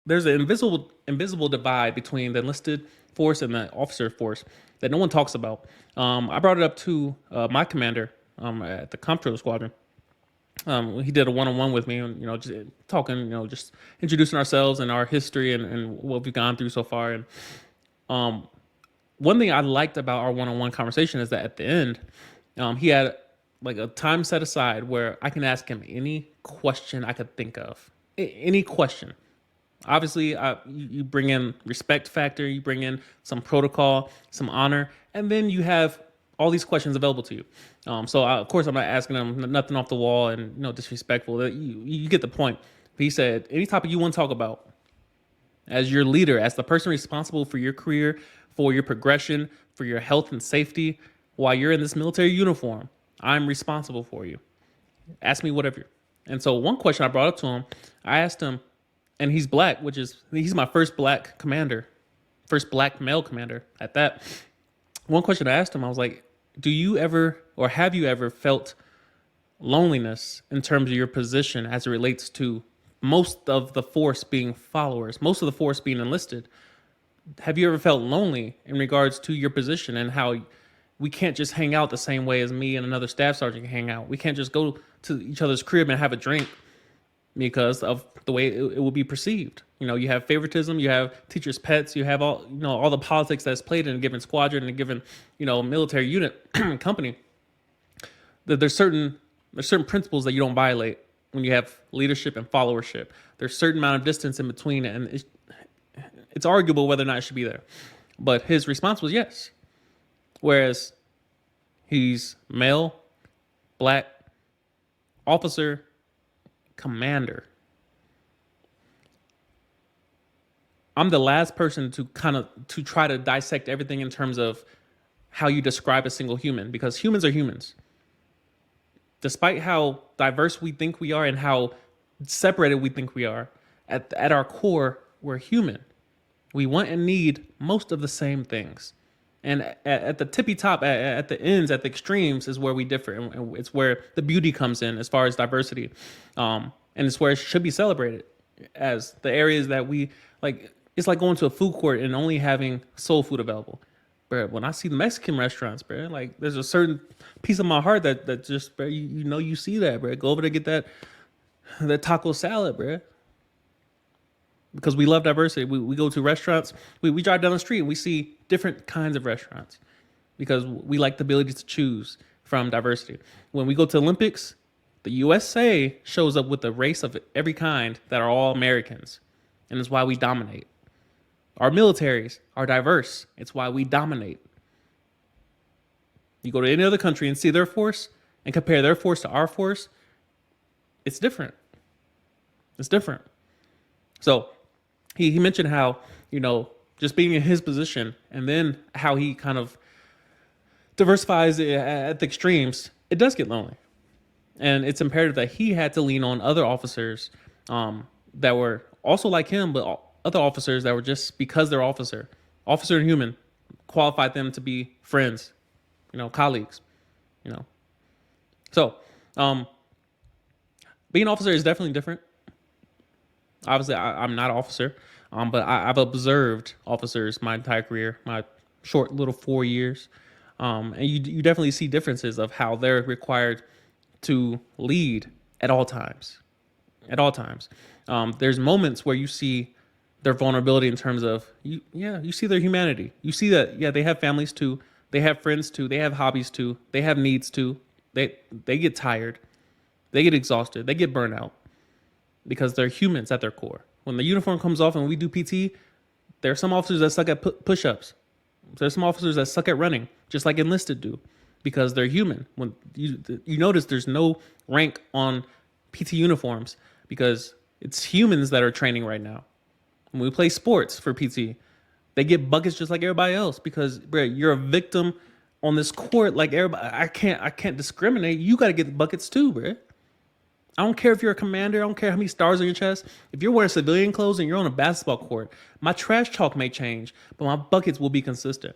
there's an invisible divide between the enlisted force and the officer force that no one talks about. I brought it up to my commander at the comptroller squadron. He did a one-on-one with me, and just talking, just introducing ourselves and our history and what we've gone through so far. And um, one thing I liked about our one-on-one conversation is that at the end, he had like a time set aside where I can ask him any question I could think of, any question. Obviously, you bring in respect factor, you bring in some protocol, some honor, and then you have all these questions available to you. Of course, I'm not asking him nothing off the wall and disrespectful. You get the point. But he said, any topic you want to talk about, as your leader, as the person responsible for your career, for your progression, for your health and safety, while you're in this military uniform, I'm responsible for you. Ask me whatever. And so one question I brought up to him, I asked him, and he's black, he's my first black commander, first black male commander at that. One question I asked him, I was like, do you ever, or have you ever felt loneliness in terms of your position as it relates to most of the force being followers, most of the force being enlisted? Have you ever felt lonely in regards to your position and how we can't just hang out the same way as me and another staff sergeant can hang out? We can't just go to each other's crib and have a drink because of the way it will be perceived. You have favoritism, you have teachers' pets, you have all the politics that's played in a given squadron and a given, military unit company. That there's certain principles that you don't violate when you have leadership and followership. There's a certain amount of distance in between, and it's arguable whether or not it should be there. But his response was yes. Whereas he's male, black, officer, commander. I'm the last person to try to dissect everything in terms of how you describe a single human, because humans are humans. Despite how diverse we think we are and how separated we think we are, at our core, we're human. We want and need most of the same things. And at the tippy top, at the ends, at the extremes, is where we differ. And it's where the beauty comes in as far as diversity. And it's where it should be celebrated as the areas that we like. It's like going to a food court and only having soul food available. Bro, when I see the Mexican restaurants, bro, like there's a certain piece of my heart that just, bro, you see that, bro. Go over there, get that taco salad, bro. Because we love diversity. We go to restaurants. We drive down the street and we see different kinds of restaurants because we like the ability to choose from diversity. When we go to Olympics, the USA shows up with a race of every kind that are all Americans. And it's why we dominate. Our militaries are diverse. It's why we dominate. You go to any other country and see their force and compare their force to our force, it's different. It's different. So he mentioned how, just being in his position and then how he kind of diversifies at the extremes, it does get lonely. And it's imperative that he had to lean on other officers that were also like him, but other officers that were just because they're officer and human, qualified them to be friends, colleagues, So, being an officer is definitely different. Obviously, I'm not an officer, but I've observed officers my entire career, my short little 4 years. And you definitely see differences of how they're required to lead at all times. At all times. There's moments where you see their vulnerability in terms of, you see their humanity. You see that, they have families too. They have friends too. They have hobbies too. They have needs too. They get tired. They get exhausted. They get burnt out because they're humans at their core. When the uniform comes off and we do PT, there are some officers that suck at push-ups. There's some officers that suck at running, just like enlisted do, because they're human. When you notice there's no rank on PT uniforms because it's humans that are training right now. When we play sports for PT, they get buckets just like everybody else because, bro, you're a victim on this court like everybody. I can't discriminate. You got to get buckets too, bro. I don't care if you're a commander. I don't care how many stars on your chest. If you're wearing civilian clothes and you're on a basketball court, my trash talk may change, but my buckets will be consistent.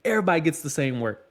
Everybody gets the same work.